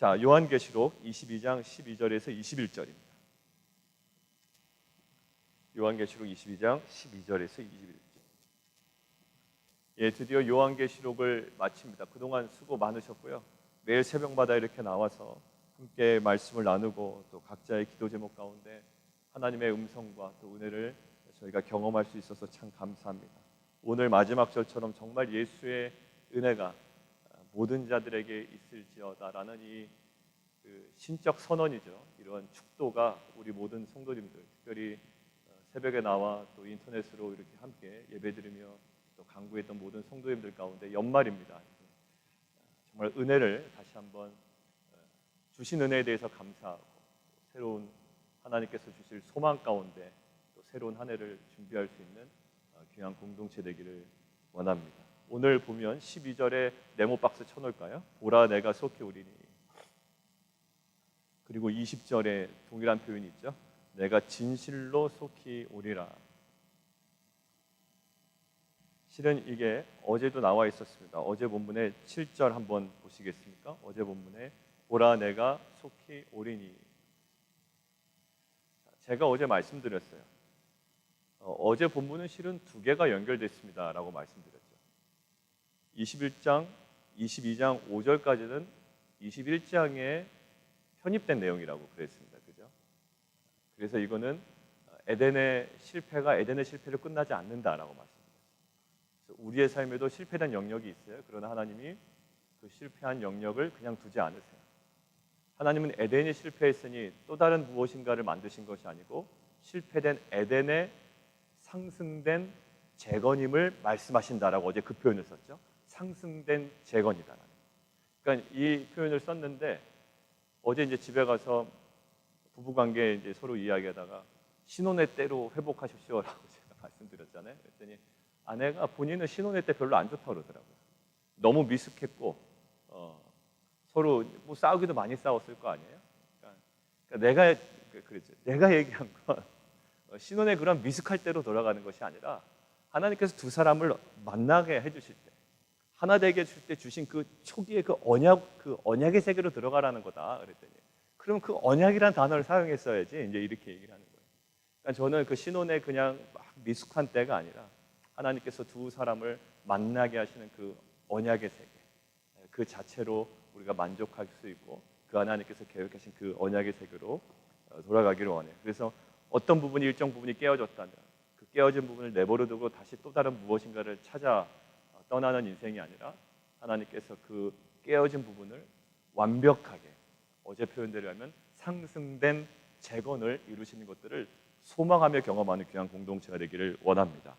자, 요한계시록 22장 12절에서 21절입니다. 요한계시록 22장 12절에서 21절. 예, 드디어 요한계시록을 마칩니다. 그동안 수고 많으셨고요. 매일 새벽마다 이렇게 나와서 함께 말씀을 나누고 또 각자의 기도 제목 가운데 하나님의 음성과 또 은혜를 저희가 경험할 수 있어서 참 감사합니다. 오늘 마지막 절처럼 정말 예수의 은혜가 모든 자들에게 있을지어다라는 이 신적 선언이죠. 이런 축도가 우리 모든 성도님들, 특별히 새벽에 나와 또 인터넷으로 이렇게 함께 예배드리며 또 간구했던 모든 성도님들 가운데 연말입니다. 정말 은혜를 다시 한번 주신 은혜에 대해서 감사하고 새로운 하나님께서 주실 소망 가운데 또 새로운 한 해를 준비할 수 있는 귀한 공동체 되기를 원합니다. 오늘 보면 12절에 네모박스 쳐놓을까요? 보라 내가 속히 오리니. 그리고 20절에 동일한 표현이 있죠. 내가 진실로 속히 오리라. 실은 이게 어제도 나와 있었습니다. 어제 본문의 7절 한번 보시겠습니까? 어제 본문에 보라 내가 속히 오리니. 제가 어제 말씀드렸어요. 어제 본문은 실은 두 개가 연결됐습니다 라고 말씀드렸죠. 21장, 22장 5절까지는 21장에 편입된 내용이라고 그랬습니다. 그죠? 그래서 이거는 에덴의 실패로 끝나지 않는다라고 말씀드렸어요. 우리의 삶에도 실패된 영역이 있어요. 그러나 하나님이 그 실패한 영역을 그냥 두지 않으세요. 하나님은 에덴이 실패했으니 또 다른 무엇인가를 만드신 것이 아니고 실패된 에덴의 상승된 재건임을 말씀하신다라고 어제 그 표현을 썼죠. 상승된 재건이다. 그러니까 이 표현을 썼는데 어제 이제 집에 가서 부부관계 이제 서로 이야기하다가 신혼의 때로 회복하십시오라고 제가 말씀드렸잖아요. 그랬더니 아내가 본인은 신혼의 때 별로 안 좋다고 그러더라고요. 너무 미숙했고 서로 뭐 싸우기도 많이 싸웠을 거 아니에요. 그러니까 내가 얘기한 건 신혼의 그런 미숙할 때로 돌아가는 것이 아니라 하나님께서 두 사람을 만나게 해주실 때 하나 되게 해주실 때 주신 그 초기의 그 언약의 세계로 들어가라는 거다 그랬더니 그럼 그 언약이라는 단어를 사용했어야지 이제 이렇게 얘기를 하는 거예요. 그러니까 저는 그 신혼의 그냥 막 미숙한 때가 아니라 하나님께서 두 사람을 만나게 하시는 그 언약의 세계 그 자체로 우리가 만족할 수 있고 그 하나님께서 계획하신 그 언약의 세계로 돌아가기를 원해요. 그래서 어떤 부분이 일정 부분이 깨어졌다면 그 깨어진 부분을 내버려 두고 다시 또 다른 무엇인가를 찾아 떠나는 인생이 아니라 하나님께서 그 깨어진 부분을 완벽하게 어제 표현대로 하면 상승된 재건을 이루시는 것들을 소망하며 경험하는 귀한 공동체가 되기를 원합니다.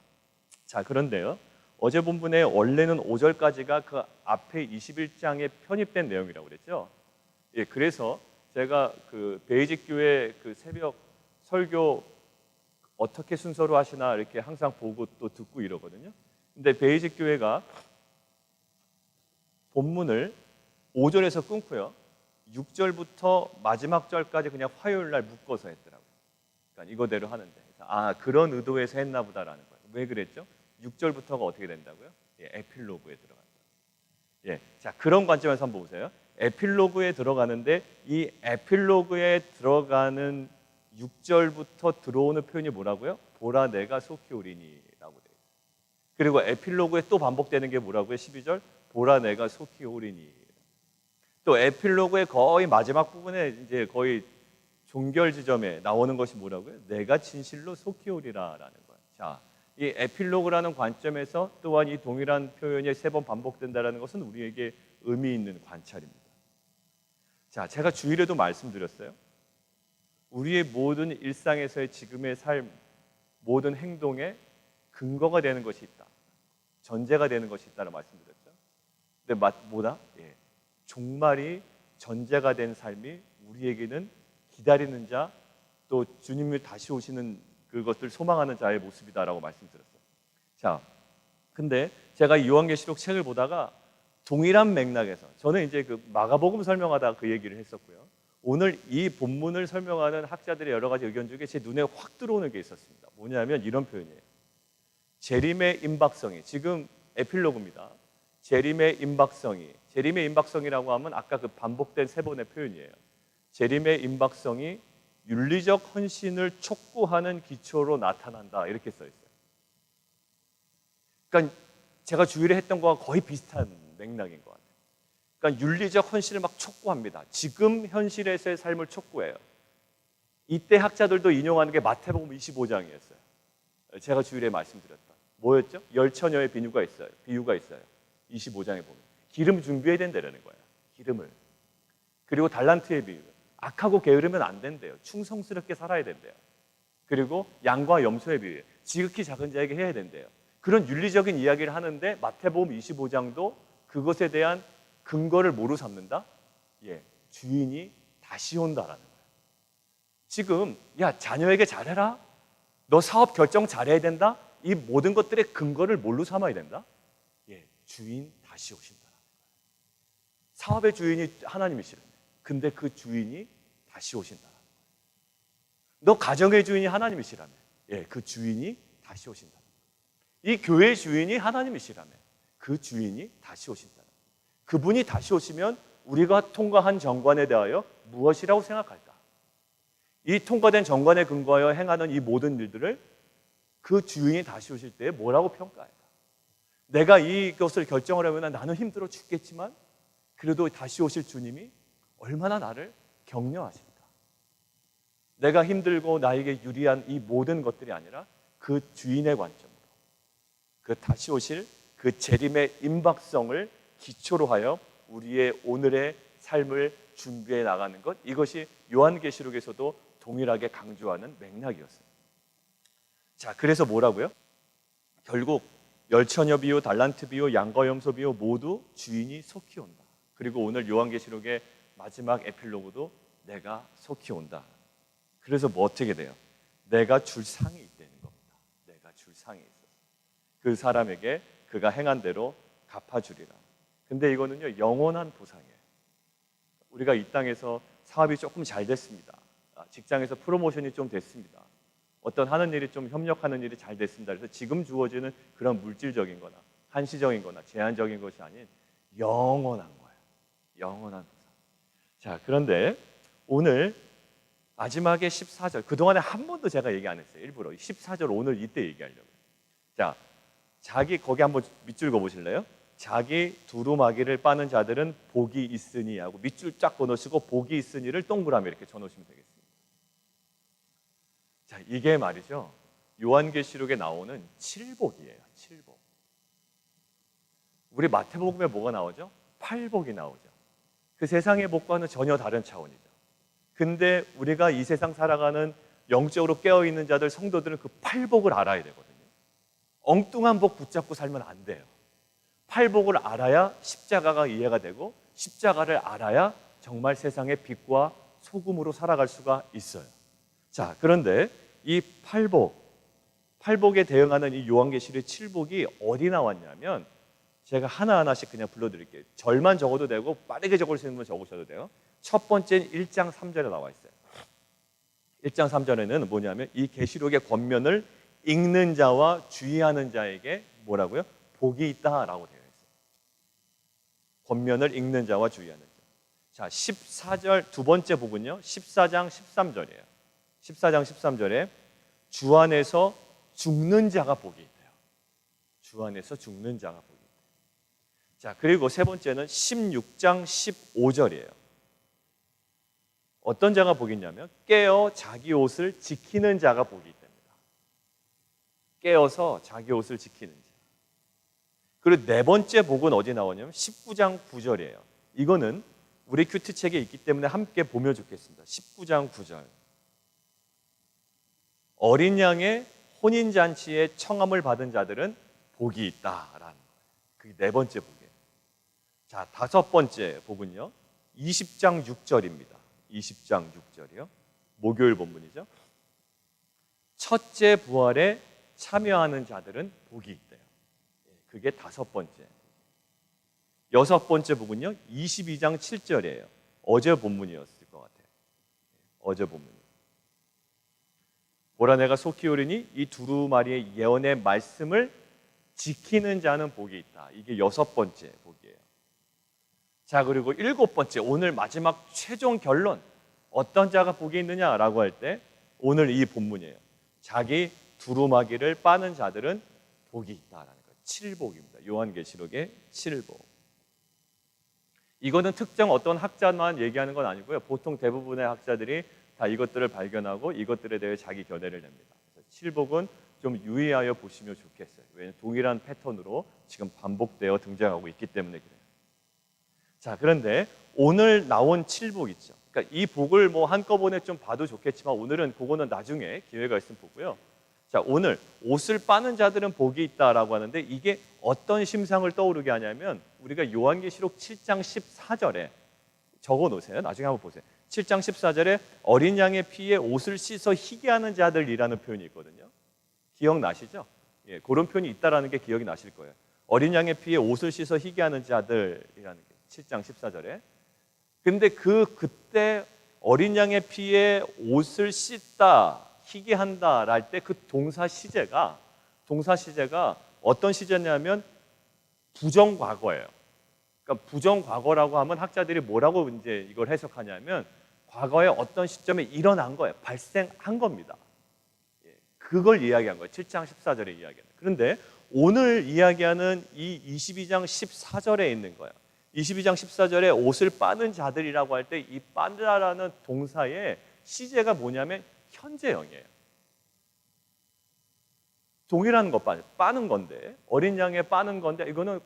자, 그런데요. 어제 본문에 원래는 5절까지가 그 앞에 21장에 편입된 내용이라고 그랬죠. 예, 그래서 제가 그 베이직 교회 그 새벽 설교 어떻게 순서로 하시나 이렇게 항상 보고 또 듣고 이러거든요. 근데 베이직 교회가 본문을 5절에서 끊고요. 6절부터 마지막 절까지 그냥 화요일 날 묶어서 했더라고요. 그러니까 이거대로 하는데. 그런 의도에서 했나 보다라는 거예요. 왜 그랬죠? 6절부터가 어떻게 된다고요? 예, 에필로그에 들어간다. 예, 자, 그런 관점에서 한번 보세요. 에필로그에 들어가는데 이 에필로그에 들어가는 6절부터 들어오는 표현이 뭐라고요? 보라 내가 속히 오리니라고 돼요. 그리고 에필로그에 또 반복되는 게 뭐라고요? 12절 보라 내가 속히 오리니. 또 에필로그의 거의 마지막 부분에 이제 거의 종결 지점에 나오는 것이 뭐라고요? 내가 진실로 속히 오리라라는 거예요. 자, 이 에필로그라는 관점에서 또한 이 동일한 표현이 3번 반복된다는 것은 우리에게 의미 있는 관찰입니다. 자, 제가 주일에도 말씀드렸어요. 우리의 모든 일상에서의 지금의 삶, 모든 행동에 근거가 되는 것이 있다. 전제가 되는 것이 있다고 말씀드렸죠. 근데 뭐다? 예. 종말이 전제가 된 삶이 우리에게는 기다리는 자, 또 주님이 다시 오시는 그것을 소망하는 자의 모습이다라고 말씀드렸어요. 자, 근데 제가 요한계시록 책을 보다가 동일한 맥락에서 저는 이제 그 마가복음 설명하다 그 얘기를 했었고요. 오늘 이 본문을 설명하는 학자들의 여러 가지 의견 중에 제 눈에 확 들어오는 게 있었습니다. 뭐냐면 이런 표현이에요. 재림의 임박성이, 지금 에필로그입니다. 재림의 임박성이, 재림의 임박성이라고 하면 아까 그 반복된 세 번의 표현이에요. 재림의 임박성이 윤리적 헌신을 촉구하는 기초로 나타난다 이렇게 써 있어요. 그러니까 제가 주일에 했던 거와 거의 비슷한 맥락인 것 같아요. 그러니까 윤리적 헌신을 막 촉구합니다. 지금 현실에서의 삶을 촉구해요. 이때 학자들도 인용하는 게 마태복음 25장이었어요. 제가 주일에 말씀드렸던 뭐였죠? 열처녀의 비유가 있어요. 25장에 보면 기름 준비해야 된다는 거예요. 기름을. 그리고 달란트의 비유. 악하고 게으르면 안 된대요. 충성스럽게 살아야 된대요. 그리고 양과 염소의 비유. 지극히 작은 자에게 해야 된대요. 그런 윤리적인 이야기를 하는데 마태복음 25장도 그것에 대한 근거를 뭐로 삼는다? 주인이 다시 온다라는 거예요. 지금 야 자녀에게 잘해라. 너 사업 결정 잘해야 된다. 이 모든 것들의 근거를 뭘로 삼아야 된다? 주인 다시 오신다라는 거예요. 사업의 주인이 하나님이시라며. 근데 그 주인이 다시 오신다라는 거예요. 너 가정의 주인이 하나님이시라며. 그 주인이 다시 오신다. 이 교회의 주인이 하나님이시라며. 그 주인이 다시 오신다. 그분이 다시 오시면 우리가 통과한 정관에 대하여 무엇이라고 생각할까? 이 통과된 정관에 근거하여 행하는 이 모든 일들을 그 주인이 다시 오실 때 뭐라고 평가할까? 내가 이것을 결정을 하면 나는 힘들어 죽겠지만 그래도 다시 오실 주님이 얼마나 나를 격려하실까? 내가 힘들고 나에게 유리한 이 모든 것들이 아니라 그 주인의 관점으로 그 다시 오실 그 재림의 임박성을 기초로 하여 우리의 오늘의 삶을 준비해 나가는 것, 이것이 요한계시록에서도 동일하게 강조하는 맥락이었어요. 자, 그래서 뭐라고요? 결국 열처녀 비유, 달란트 비유, 양과 염소 비유 모두 주인이 속히 온다. 그리고 오늘 요한계시록의 마지막 에필로그도 내가 속히 온다. 그래서 뭐 어떻게 돼요? 내가 줄 상이 있다는 겁니다. 내가 줄 상이 있어서 그 사람에게 그가 행한 대로 갚아주리라. 근데 이거는요 영원한 보상이에요. 우리가 이 땅에서 사업이 조금 잘 됐습니다. 직장에서 프로모션이 좀 됐습니다. 어떤 하는 일이 좀 협력하는 일이 잘 됐습니다. 그래서 지금 주어지는 그런 물질적인 거나 한시적인 거나 제한적인 것이 아닌 영원한 거예요. 영원한 보상. 자, 그런데 오늘 마지막에 14절, 그동안에 한 번도 제가 얘기 안 했어요. 일부러 14절 오늘 이때 얘기하려고요. 자, 자기 거기 한번 밑줄 그어보실래요? 자기 두루마기를 빠는 자들은 복이 있으니 하고 밑줄 쫙 그어놓으시고 복이 있으니를 동그라미 이렇게 쳐놓으시면 되겠습니다. 자, 이게 말이죠 요한계시록에 나오는 칠복이에요. 칠복. 우리 마태복음에 뭐가 나오죠? 팔복이 나오죠. 그 세상의 복과는 전혀 다른 차원이죠. 근데 우리가 이 세상 살아가는 영적으로 깨어있는 자들, 성도들은 그 팔복을 알아야 되거든요. 엉뚱한 복 붙잡고 살면 안 돼요. 팔복을 알아야 십자가가 이해가 되고 십자가를 알아야 정말 세상의 빛과 소금으로 살아갈 수가 있어요. 자, 그런데 이 팔복에 대응하는 이 요한계시록의 칠복이 어디 나왔냐면 제가 하나하나씩 그냥 불러드릴게요. 절만 적어도 되고 빠르게 적을 수 있는 건 적으셔도 돼요. 첫 번째는 1장 3절에 나와 있어요. 1장 3절에는 뭐냐면 이 계시록의 권면을 읽는 자와 주의하는 자에게 뭐라고요? 복이 있다라고 되어 있어요. 권면을 읽는 자와 주의하는 자. 자, 14절 두 번째 복은요. 14장 13절이에요. 14장 13절에 주 안에서 죽는 자가 복이 있대요. 주 안에서 죽는 자가 복이 있대요. 자, 그리고 세 번째는 16장 15절이에요. 어떤 자가 복이 있냐면 깨어 자기 옷을 지키는 자가 복이 있답니다. 깨어서 자기 옷을 지키는 자. 그리고 네 번째 복은 어디 나오냐면 19장 9절이에요. 이거는 우리 큐트책에 있기 때문에 함께 보면 좋겠습니다. 19장 9절. 어린 양의 혼인잔치에 청함을 받은 자들은 복이 있다라는 거예요. 그게 네 번째 복이에요. 자, 다섯 번째 복은요. 20장 6절입니다. 20장 6절이요. 목요일 본문이죠. 첫째 부활에 참여하는 자들은 복이 있대요. 그게 다섯 번째. 여섯 번째 복은요. 22장 7절이에요. 어제 본문이었을 것 같아요. 어제 본문. 보라 내가 속히 오리니 이 두루마리의 예언의 말씀을 지키는 자는 복이 있다. 이게 여섯 번째 복이에요. 자, 그리고 7번째, 오늘 마지막 최종 결론. 어떤 자가 복이 있느냐라고 할 때 오늘 이 본문이에요. 자기 두루마기를 빠는 자들은 복이 있다라는 거예요. 7복입니다. 요한계시록의 7복. 이거는 특정 어떤 학자만 얘기하는 건 아니고요. 보통 대부분의 학자들이 다 이것들을 발견하고 이것들에 대해 자기 견해를 냅니다. 그래서 7복은 좀 유의하여 보시면 좋겠어요. 왜냐하면 동일한 패턴으로 지금 반복되어 등장하고 있기 때문에 그래요. 자, 그런데 오늘 나온 7복 있죠. 그러니까 이 복을 뭐 한꺼번에 좀 봐도 좋겠지만 오늘은 그거는 나중에 기회가 있으면 보고요. 자, 오늘 옷을 빠는 자들은 복이 있다라고 하는데 이게 어떤 심상을 떠오르게 하냐면 우리가 요한계시록 7장 14절에 적어 놓으세요. 나중에 한번 보세요. 7장 14절에 어린 양의 피에 옷을 씻어 희게 하는 자들이라는 표현이 있거든요. 기억나시죠? 예, 그런 표현이 있다라는 게 기억이 나실 거예요. 어린 양의 피에 옷을 씻어 희게 하는 자들이라는 게 7장 14절에. 근데 그때 어린 양의 피에 옷을 씻다, 희게 한다 할 때 그 동사 시제가 어떤 시제냐면 부정과거예요. 그러니까 부정과거라고 하면 학자들이 뭐라고 이제 이걸 해석하냐면 과거에 어떤 시점에 일어난 거예요. 발생한 겁니다. 그걸 이야기한 거예요. 7장 14절에 이야기하는. 그런데 오늘 이야기하는 이 22장 14절에 있는 거예요. 22장 14절에 옷을 빠는 자들이라고 할 때 이 빠다라는 동사의 시제가 뭐냐면 현재형이에요. 동일한 것 빠는 건데 어린 양에 빠는 건데 이거는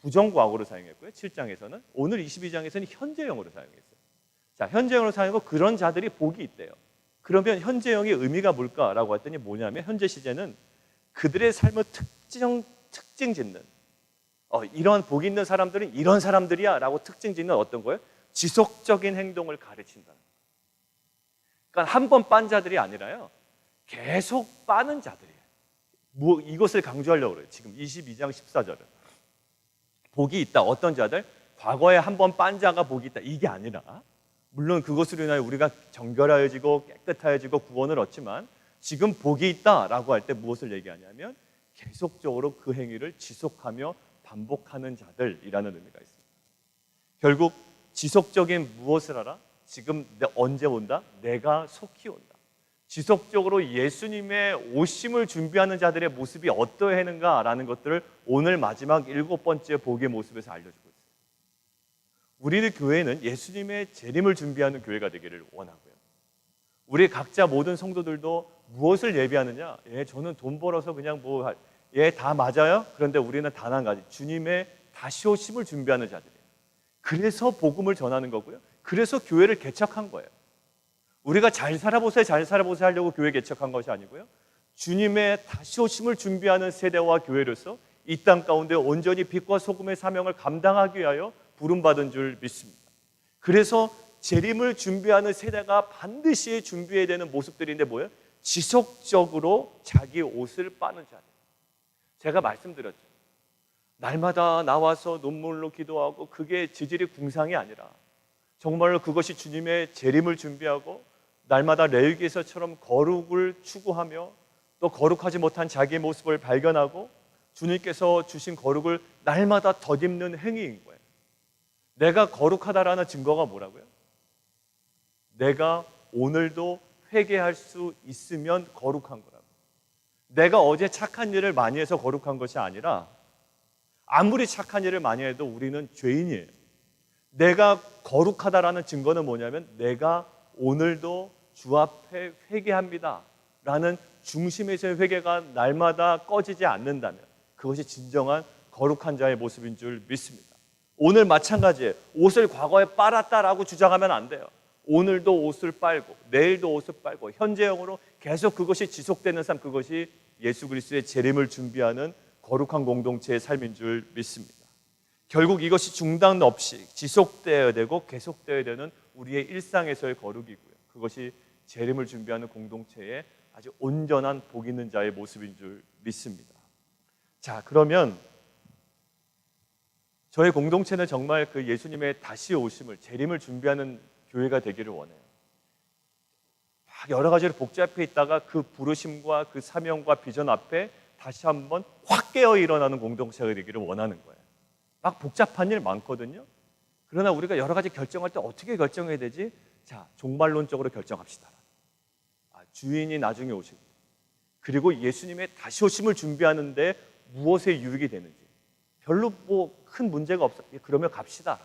부정과거로 사용했고요. 7장에서는 오늘 22장에서는 현재형으로 사용했어요. 자, 현재형으로 사용하고 그런 자들이 복이 있대요. 그러면 현재형의 의미가 뭘까라고 했더니 뭐냐면 현재 시제는 그들의 삶을 특징 짓는 이런 복이 있는 사람들은 이런 사람들이야 라고 특징 짓는 어떤 거예요? 지속적인 행동을 가르친다는 거예요. 그러니까 한 번 빤 자들이 아니라요. 계속 빠는 자들이에요. 이것을 강조하려고 그래요. 지금 22장 14절은. 복이 있다. 어떤 자들? 과거에 한 번 빤 자가 복이 있다. 이게 아니라 물론 그것으로 인하여 우리가 정결하여지고 깨끗하여지고 구원을 얻지만 지금 복이 있다라고 할 때 무엇을 얘기하냐면 계속적으로 그 행위를 지속하며 반복하는 자들이라는 의미가 있습니다. 결국 지속적인 무엇을 하라? 지금 언제 온다? 내가 속히 온다. 지속적으로 예수님의 오심을 준비하는 자들의 모습이 어떠했는가라는 것들을 오늘 마지막 7번째 복의 모습에서 알려주고 있습니다. 우리들 교회는 예수님의 재림을 준비하는 교회가 되기를 원하고요. 우리 각자 모든 성도들도 무엇을 예비하느냐? 저는 돈 벌어서 그냥 다 맞아요. 그런데 우리는 단 한 가지, 주님의 다시 오심을 준비하는 자들이에요. 그래서 복음을 전하는 거고요. 그래서 교회를 개척한 거예요. 우리가 잘 살아보세요 하려고 교회 개척한 것이 아니고요. 주님의 다시 오심을 준비하는 세대와 교회로서 이 땅 가운데 온전히 빛과 소금의 사명을 감당하기 위하여 부름받은 줄 믿습니다. 그래서 재림을 준비하는 세대가 반드시 준비해야 되는 모습들인데 뭐예요? 지속적으로 자기 옷을 빠는 자들. 제가 말씀드렸죠. 날마다 나와서 눈물로 기도하고 그게 지질이 궁상이 아니라 정말로 그것이 주님의 재림을 준비하고 날마다 레위기에서처럼 거룩을 추구하며 또 거룩하지 못한 자기의 모습을 발견하고 주님께서 주신 거룩을 날마다 덧입는 행위인 거예요. 내가 거룩하다라는 증거가 뭐라고요? 내가 오늘도 회개할 수 있으면 거룩한 거라고. 내가 어제 착한 일을 많이 해서 거룩한 것이 아니라 아무리 착한 일을 많이 해도 우리는 죄인이에요. 내가 거룩하다라는 증거는 뭐냐면 내가 오늘도 주 앞에 회개합니다 라는 중심에서의 회개가 날마다 꺼지지 않는다면 그것이 진정한 거룩한 자의 모습인 줄 믿습니다. 오늘 마찬가지예요. 옷을 과거에 빨았다라고 주장하면 안 돼요. 오늘도 옷을 빨고 내일도 옷을 빨고 현재형으로 계속 그것이 지속되는 삶, 그것이 예수 그리스도의 재림을 준비하는 거룩한 공동체의 삶인 줄 믿습니다. 결국 이것이 중단 없이 지속되어야 되고 계속되어야 되는 우리의 일상에서의 거룩이고요. 그것이 재림을 준비하는 공동체의 아주 온전한 복 있는 자의 모습인 줄 믿습니다. 자, 그러면 저희 공동체는 정말 그 예수님의 다시 오심을, 재림을 준비하는 교회가 되기를 원해요. 막 여러 가지로 복잡해 있다가 그 부르심과 그 사명과 비전 앞에 다시 한번 확 깨어 일어나는 공동체가 되기를 원하는 거예요. 막 복잡한 일 많거든요. 그러나 우리가 여러 가지 결정할 때 어떻게 결정해야 되지? 자, 종말론적으로 결정합시다. 주인이 나중에 오시고, 그리고 예수님의 다시 오심을 준비하는데 무엇에 유익이 되는지, 별로 큰 문제가 없어. 그러면 갑시다.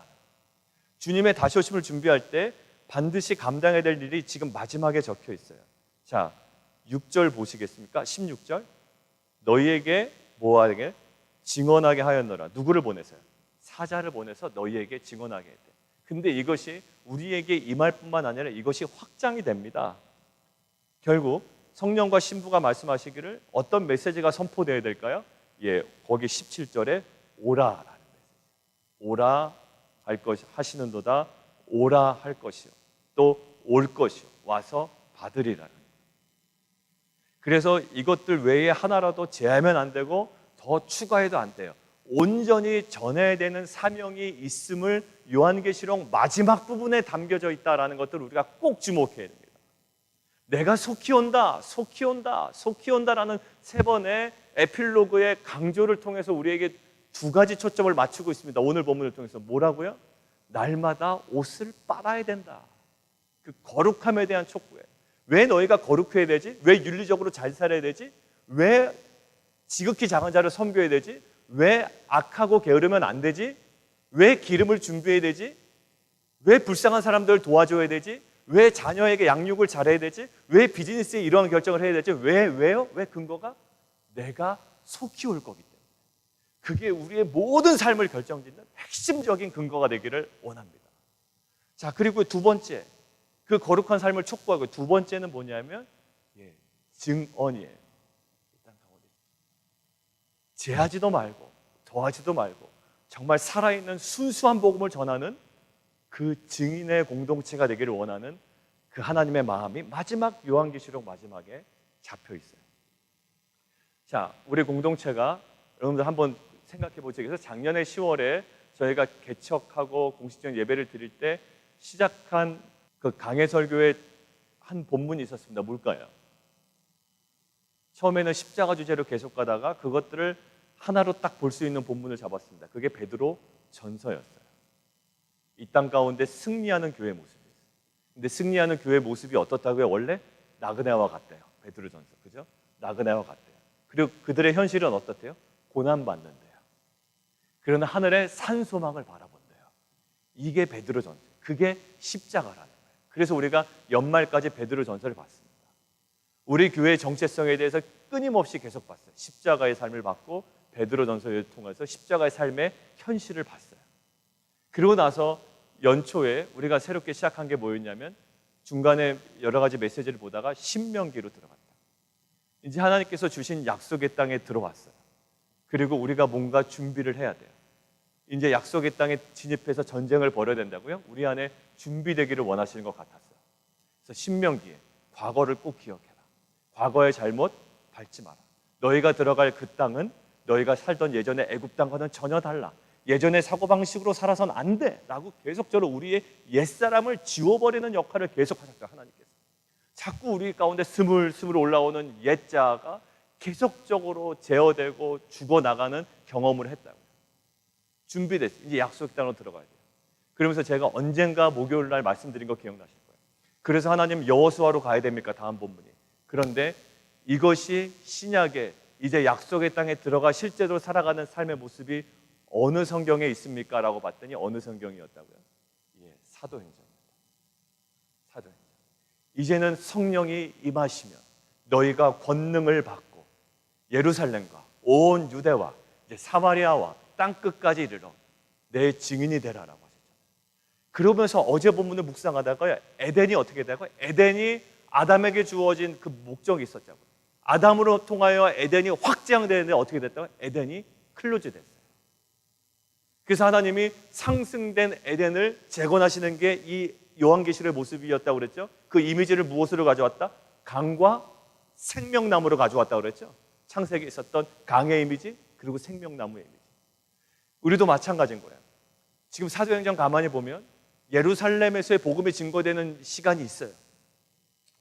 주님의 다시 오심을 준비할 때 반드시 감당해야 될 일이 지금 마지막에 적혀 있어요. 자, 6절 보시겠습니까? 16절. 너희에게 뭐하게? 증언하게 하였노라. 누구를 보내서요? 사자를 보내서 너희에게 증언하게 했대. 근데 이것이 우리에게 임할 뿐만 아니라 이것이 확장이 됩니다. 결국 성령과 신부가 말씀하시기를 어떤 메시지가 선포되어야 될까요? 거기 17절에 오라라는 메시지. 오라 할 것이 하시는도다. 오라 할 것이요. 또 올 것이요. 와서 받으리라는. 그래서 이것들 외에 하나라도 제하면 안 되고 더 추가해도 안 돼요. 온전히 전해야 되는 사명이 있음을 요한계시록 마지막 부분에 담겨져 있다는 것들을 우리가 꼭 주목해야 됩니다. 내가 속히 온다, 속히 온다, 속히 온다라는 3번의 에필로그의 강조를 통해서 우리에게 2가지 초점을 맞추고 있습니다. 오늘 본문을 통해서 뭐라고요? 날마다 옷을 빨아야 된다. 그 거룩함에 대한 촉구에. 왜 너희가 거룩해야 되지? 왜 윤리적으로 잘 살아야 되지? 왜 지극히 작은 자를 섬겨야 되지? 왜 악하고 게으르면 안 되지? 왜 기름을 준비해야 되지? 왜 불쌍한 사람들을 도와줘야 되지? 왜 자녀에게 양육을 잘해야 되지? 왜 비즈니스에 이러한 결정을 해야 되지? 왜요? 왜 근거가? 내가 속히 올 거기 때문에. 그게 우리의 모든 삶을 결정짓는 핵심적인 근거가 되기를 원합니다. 자, 그리고 2번째, 그 거룩한 삶을 촉구하고 2번째는 뭐냐면 증언이에요. 제하지도 말고 더하지도 말고 정말 살아있는 순수한 복음을 전하는 그 증인의 공동체가 되기를 원하는 그 하나님의 마음이 마지막 요한계시록 마지막에 잡혀 있어요. 자, 우리 공동체가 여러분들 한번 생각해 보세요. 그래서 작년에 10월에 저희가 개척하고 공식적인 예배를 드릴 때 시작한 그 강해설교의 한 본문이 있었습니다. 뭘까요? 처음에는 십자가 주제로 계속 가다가 그것들을 하나로 딱 볼 수 있는 본문을 잡았습니다. 그게 베드로 전서였어요. 이 땅 가운데 승리하는 교회 모습이에요. 근데 승리하는 교회 모습이 어떻다고요? 원래 나그네와 같대요. 베드로 전서, 그죠? 나그네와 같대요. 그리고 그들의 현실은 어떻대요? 고난받는데요. 그러나 하늘의 산소망을 바라본대요. 이게 베드로 전서, 그게 십자가라는 거예요. 그래서 우리가 연말까지 베드로 전서를 봤습니다. 우리 교회의 정체성에 대해서 끊임없이 계속 봤어요. 십자가의 삶을 봤고 베드로 전서를 통해서 십자가의 삶의 현실을 봤어요. 그리고 나서 연초에 우리가 새롭게 시작한 게 뭐였냐면 중간에 여러 가지 메시지를 보다가 신명기로 들어갔다. 이제 하나님께서 주신 약속의 땅에 들어왔어요. 그리고 우리가 뭔가 준비를 해야 돼요. 이제 약속의 땅에 진입해서 전쟁을 벌여야 된다고요? 우리 안에 준비되기를 원하시는 것 같았어요. 그래서 신명기에 과거를 꼭 기억해라. 과거의 잘못 밟지 마라. 너희가 들어갈 그 땅은 너희가 살던 예전의 애굽 땅과는 전혀 달라. 예전의 사고방식으로 살아선 안 돼 라고 계속적으로 우리의 옛사람을 지워버리는 역할을 계속하셨어요. 하나님께서 자꾸 우리 가운데 스물스물 올라오는 옛자가 계속적으로 제어되고 죽어나가는 경험을 했다고요. 준비됐어요. 이제 약속 땅으로 들어가야 돼요. 그러면서 제가 언젠가 목요일 날 말씀드린 거 기억나실 거예요. 그래서 하나님 여호수아로 가야 됩니까? 다음 본문이. 그런데 이것이 신약의 이제 약속의 땅에 들어가 실제로 살아가는 삶의 모습이 어느 성경에 있습니까? 라고 봤더니 어느 성경이었다고요? 사도행전입니다. 사도행전. 이제는 성령이 임하시면 너희가 권능을 받고 예루살렘과 온 유대와 이제 사마리아와 땅끝까지 이르러 내 증인이 되라라고 하셨잖아요. 그러면서 어제 본문을 묵상하다가 에덴이 어떻게 되고 에덴이 아담에게 주어진 그 목적이 있었다고요. 아담으로 통하여 에덴이 확장되는데 어떻게 됐다고요? 에덴이 클로즈 됐어요. 그래서 하나님이 상승된 에덴을 재건하시는 게 이 요한계시록의 모습이었다고 그랬죠. 그 이미지를 무엇으로 가져왔다? 강과 생명나무로 가져왔다고 그랬죠. 창세기에 있었던 강의 이미지 그리고 생명나무의 이미지. 우리도 마찬가지인 거예요. 지금 사도행전 가만히 보면 예루살렘에서의 복음이 증거되는 시간이 있어요.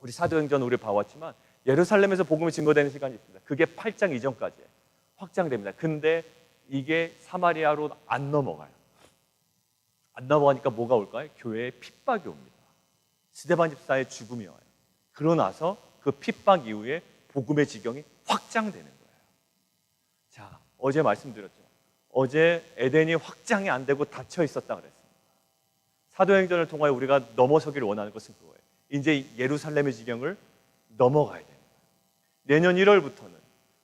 우리 사도행전 우리 봐왔지만 예루살렘에서 복음이 증거되는 시간이 있습니다. 그게 8장 이전까지예요. 확장됩니다. 근데 이게 사마리아로 안 넘어가요. 안 넘어가니까 뭐가 올까요? 교회에 핍박이 옵니다. 스데반 집사의 죽음이 와요. 그러고 나서 그 핍박 이후에 복음의 지경이 확장되는 거예요. 자, 어제 말씀드렸죠. 어제 에덴이 확장이 안 되고 닫혀 있었다 그랬습니다. 사도행전을 통하여 우리가 넘어서기를 원하는 것은 그거예요. 이제 예루살렘의 지경을 넘어가야 됩니다. 내년 1월부터는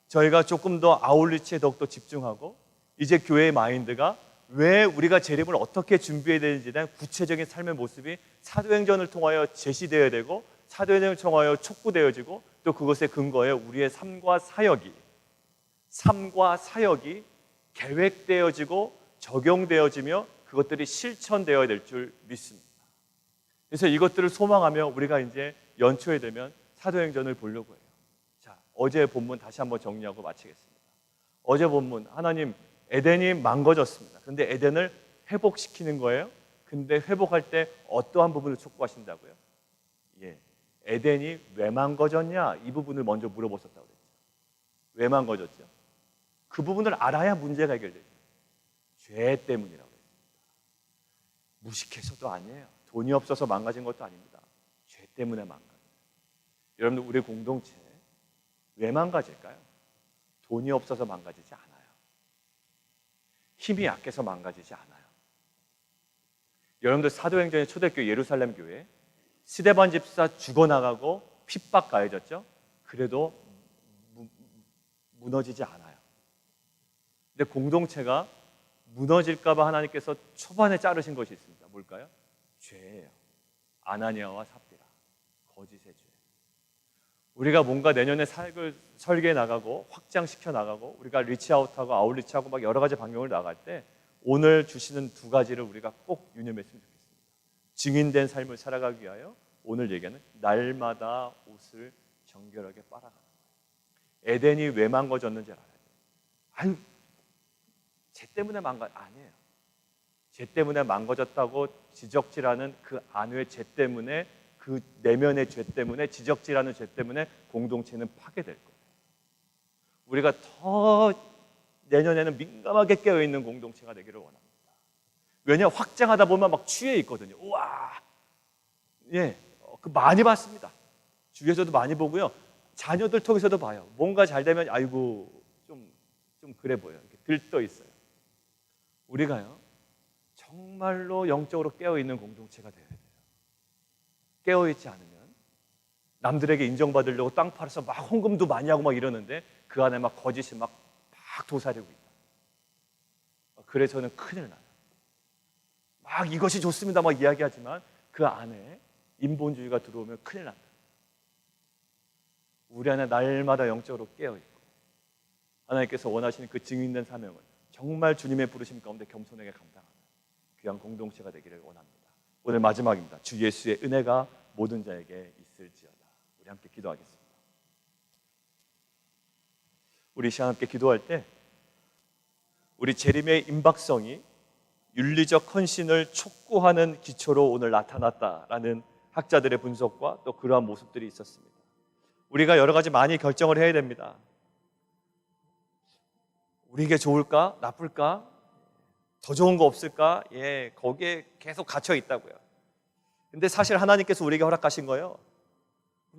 저희가 조금 더 아울리치에 더욱더 집중하고 이제 교회의 마인드가 왜 우리가 재림을 어떻게 준비해야 되는지에 대한 구체적인 삶의 모습이 사도행전을 통하여 제시되어야 되고 사도행전을 통하여 촉구되어지고 또 그것의 근거에 우리의 삶과 사역이 계획되어지고 적용되어지며 그것들이 실천되어야 될 줄 믿습니다. 그래서 이것들을 소망하며 우리가 이제 연초에 되면 사도행전을 보려고 해요. 자, 어제 본문 다시 한번 정리하고 마치겠습니다. 어제 본문 하나님 에덴이 망가졌습니다. 그런데 에덴을 회복시키는 거예요. 근데 회복할 때 어떠한 부분을 촉구하신다고요? 예, 에덴이 왜 망가졌냐? 이 부분을 먼저 물어보셨다고 그랬죠. 왜 망가졌죠? 그 부분을 알아야 문제가 해결되죠. 죄 때문이라고 했습니다. 무식해서도 아니에요. 돈이 없어서 망가진 것도 아닙니다. 죄 때문에 망가져요. 여러분들 우리 공동체 왜 망가질까요? 돈이 없어서 망가지지 않아요. 힘이 약해서 망가지지 않아요. 여러분들 사도행전의 초대교회 예루살렘 교회 스데반 집사 죽어나가고 핍박 가해졌죠? 그래도 무너지지 않아요. 근데 공동체가 무너질까 봐 하나님께서 초반에 자르신 것이 있습니다. 뭘까요? 죄예요. 아나니아와 삽비라, 거짓의 죄. 우리가 뭔가 내년에 사역을 설계해 나가고 확장시켜 나가고 우리가 리치아웃하고 아웃리치하고 막 여러 가지 방향을 나갈 때 오늘 주시는 두 가지를 우리가 꼭 유념했으면 좋겠습니다. 증인된 삶을 살아가기 위하여 오늘 얘기하는 날마다 옷을 정결하게 빨아가는 거예요. 에덴이 왜 망가졌는지 알아야 돼요. 아유, 죄 때문에 아니에요. 죄 때문에 망가졌다고 지적질하는 그 안의 죄 때문에 그 내면의 죄 때문에 지적질하는 죄 때문에 공동체는 파괴될 거예요. 우리가 더 내년에는 민감하게 깨어있는 공동체가 되기를 원합니다. 왜냐 확장하다 보면 막 취해 있거든요. 우와, 예, 그 많이 봤습니다. 주위에서도 많이 보고요. 자녀들 통해서도 봐요. 뭔가 잘 되면 아이고 좀 그래 보여요. 이렇게 들떠 있어요. 우리가요 정말로 영적으로 깨어있는 공동체가 되어야 돼요. 깨어있지 않으면 남들에게 인정받으려고 땅 팔아서 막 헌금도 많이 하고 막 이러는데 그 안에 막 거짓이 막 도사리고 있다. 그래서는 큰일 나요. 막 이것이 좋습니다 막 이야기하지만 그 안에 인본주의가 들어오면 큰일 난다. 우리 안에 날마다 영적으로 깨어있고 하나님께서 원하시는 그 증인된 사명을 정말 주님의 부르심 가운데 겸손하게 감당하는 귀한 공동체가 되기를 원합니다. 오늘 마지막입니다. 주 예수의 은혜가 모든 자에게 있을지어다. 우리 함께 기도하겠습니다. 우리 시간 함께 기도할 때 우리 재림의 임박성이 윤리적 헌신을 촉구하는 기초로 오늘 나타났다라는 학자들의 분석과 또 그러한 모습들이 있었습니다. 우리가 여러 가지 많이 결정을 해야 됩니다. 우리에게 좋을까? 나쁠까? 더 좋은 거 없을까? 예, 거기에 계속 갇혀 있다고요. 근데 사실 하나님께서 우리에게 허락하신 거예요.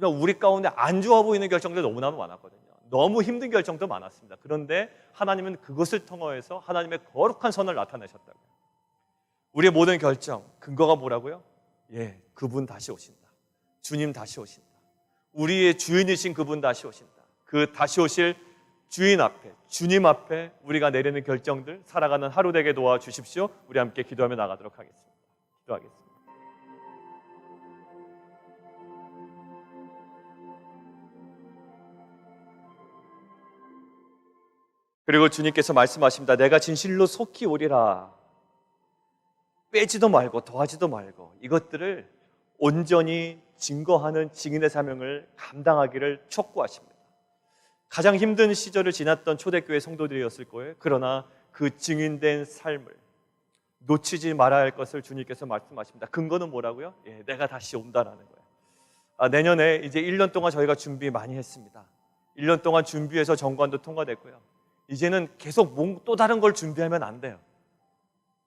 우리 가운데 안 좋아 보이는 결정도 너무나도 많았거든요. 너무 힘든 결정도 많았습니다. 그런데 하나님은 그것을 통해서 하나님의 거룩한 선을 나타내셨다고요. 우리의 모든 결정, 근거가 뭐라고요? 예, 그분 다시 오신다. 주님 다시 오신다. 우리의 주인이신 그분 다시 오신다. 그 다시 오실 주인 앞에, 주님 앞에 우리가 내리는 결정들 살아가는 하루 되게 도와주십시오. 우리 함께 기도하며 나가도록 하겠습니다. 기도하겠습니다. 그리고 주님께서 말씀하십니다. 내가 진실로 속히 오리라. 빼지도 말고 더하지도 말고 이것들을 온전히 증거하는 증인의 사명을 감당하기를 촉구하십니다. 가장 힘든 시절을 지났던 초대교회 성도들이었을 거예요. 그러나 그 증인된 삶을 놓치지 말아야 할 것을 주님께서 말씀하십니다. 근거는 뭐라고요? 예, 내가 다시 온다라는 거예요. 내년에 이제 1년 동안 저희가 준비 많이 했습니다. 1년 동안 준비해서 정관도 통과됐고요. 이제는 계속 또 다른 걸 준비하면 안 돼요.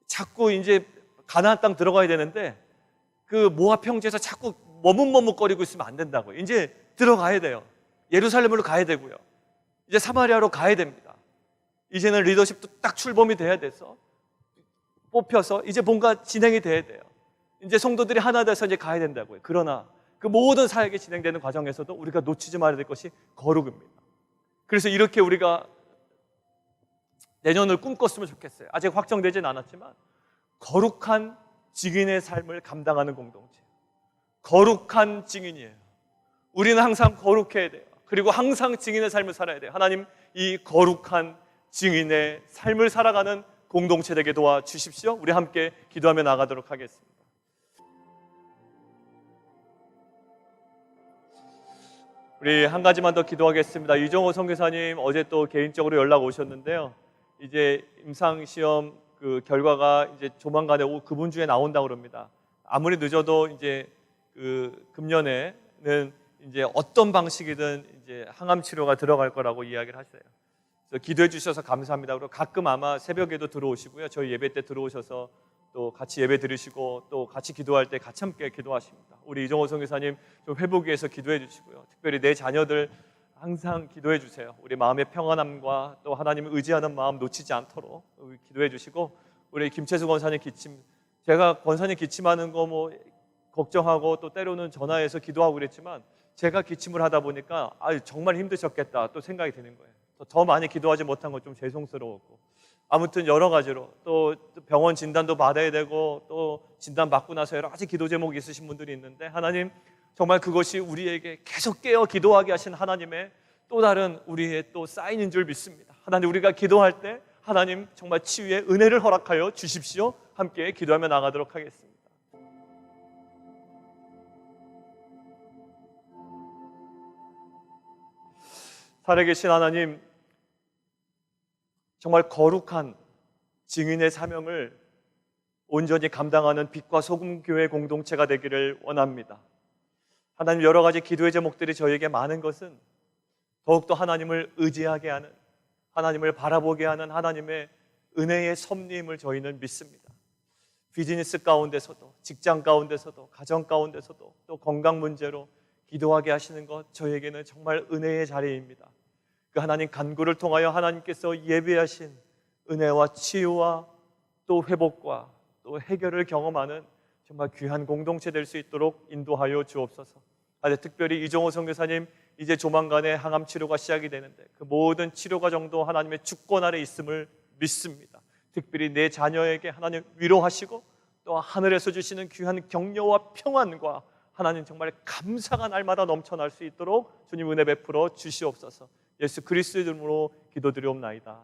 자꾸 이제 가나안 땅 들어가야 되는데 그 모압 평지에서 자꾸 머뭇머뭇거리고 있으면 안 된다고요. 이제 들어가야 돼요. 예루살렘으로 가야 되고요. 이제 사마리아로 가야 됩니다. 이제는 리더십도 딱 출범이 돼야 돼서 뽑혀서 이제 뭔가 진행이 돼야 돼요. 이제 성도들이 하나 돼서 이제 가야 된다고요. 그러나 그 모든 사역이 진행되는 과정에서도 우리가 놓치지 말아야 될 것이 거룩입니다. 그래서 이렇게 우리가 내년을 꿈꿨으면 좋겠어요. 아직 확정되진 않았지만 거룩한 증인의 삶을 감당하는 공동체, 거룩한 증인이에요. 우리는 항상 거룩해야 돼요. 그리고 항상 증인의 삶을 살아야 돼요. 하나님, 이 거룩한 증인의 삶을 살아가는 공동체 되게 도와주십시오. 우리 함께 기도하며 나가도록 하겠습니다. 우리 한 가지만 더 기도하겠습니다. 이종호 선교사님 어제 또 개인적으로 연락 오셨는데요. 이제 임상시험 그 결과가 이제 조만간에 그분 중에 나온다고 그럽니다. 아무리 늦어도 이제 그 금년에는 이제 어떤 방식이든 이제 항암 치료가 들어갈 거라고 이야기를 하세요. 그래서 기도해 주셔서 감사합니다. 그리고 가끔 아마 새벽에도 들어오시고요. 저희 예배 때 들어오셔서 또 같이 예배 드리시고 또 같이 기도할 때 같이 함께 기도하십니다. 우리 이종호 선교사님 좀 회복을 위해서 기도해 주시고요. 특별히 내 자녀들 항상 기도해 주세요. 우리 마음의 평안함과 또 하나님을 의지하는 마음 놓치지 않도록 기도해 주시고, 우리 김채수 권사님 기침, 제가 권사님 기침하는 거 뭐 걱정하고 또 때로는 전화해서 기도하고 그랬지만 제가 기침을 하다 보니까 정말 힘드셨겠다 또 생각이 드는 거예요. 더 많이 기도하지 못한 건 좀 죄송스러웠고, 아무튼 여러 가지로 또 병원 진단도 받아야 되고 또 진단 받고 나서 여러 가지 기도 제목이 있으신 분들이 있는데, 하나님 정말 그것이 우리에게 계속 깨어 기도하게 하신 하나님의 또 다른 우리의 또 사인인 줄 믿습니다. 하나님, 우리가 기도할 때 하나님 정말 치유의 은혜를 허락하여 주십시오. 함께 기도하며 나가도록 하겠습니다. 살아계신 하나님, 정말 거룩한 증인의 사명을 온전히 감당하는 빛과 소금 교회 공동체가 되기를 원합니다. 하나님, 여러 가지 기도의 제목들이 저에게 많은 것은 더욱더 하나님을 의지하게 하는, 하나님을 바라보게 하는 하나님의 은혜의 섭리임을 저희는 믿습니다. 비즈니스 가운데서도, 직장 가운데서도, 가정 가운데서도 또 건강 문제로 기도하게 하시는 것, 저에게는 정말 은혜의 자리입니다. 그 하나님 간구를 통하여 하나님께서 예비하신 은혜와 치유와 또 회복과 또 해결을 경험하는 정말 귀한 공동체 될 수 있도록 인도하여 주옵소서. 특별히 이종호 선교사님 이제 조만간에 항암 치료가 시작이 되는데 그 모든 치료 과정도 하나님의 주권 아래 있음을 믿습니다. 특별히 내 자녀에게 하나님 위로하시고 또 하늘에서 주시는 귀한 격려와 평안과 하나님 정말 감사가 날마다 넘쳐날 수 있도록 주님 은혜 베풀어 주시옵소서. 예수 그리스도 이름으로 기도드리옵나이다.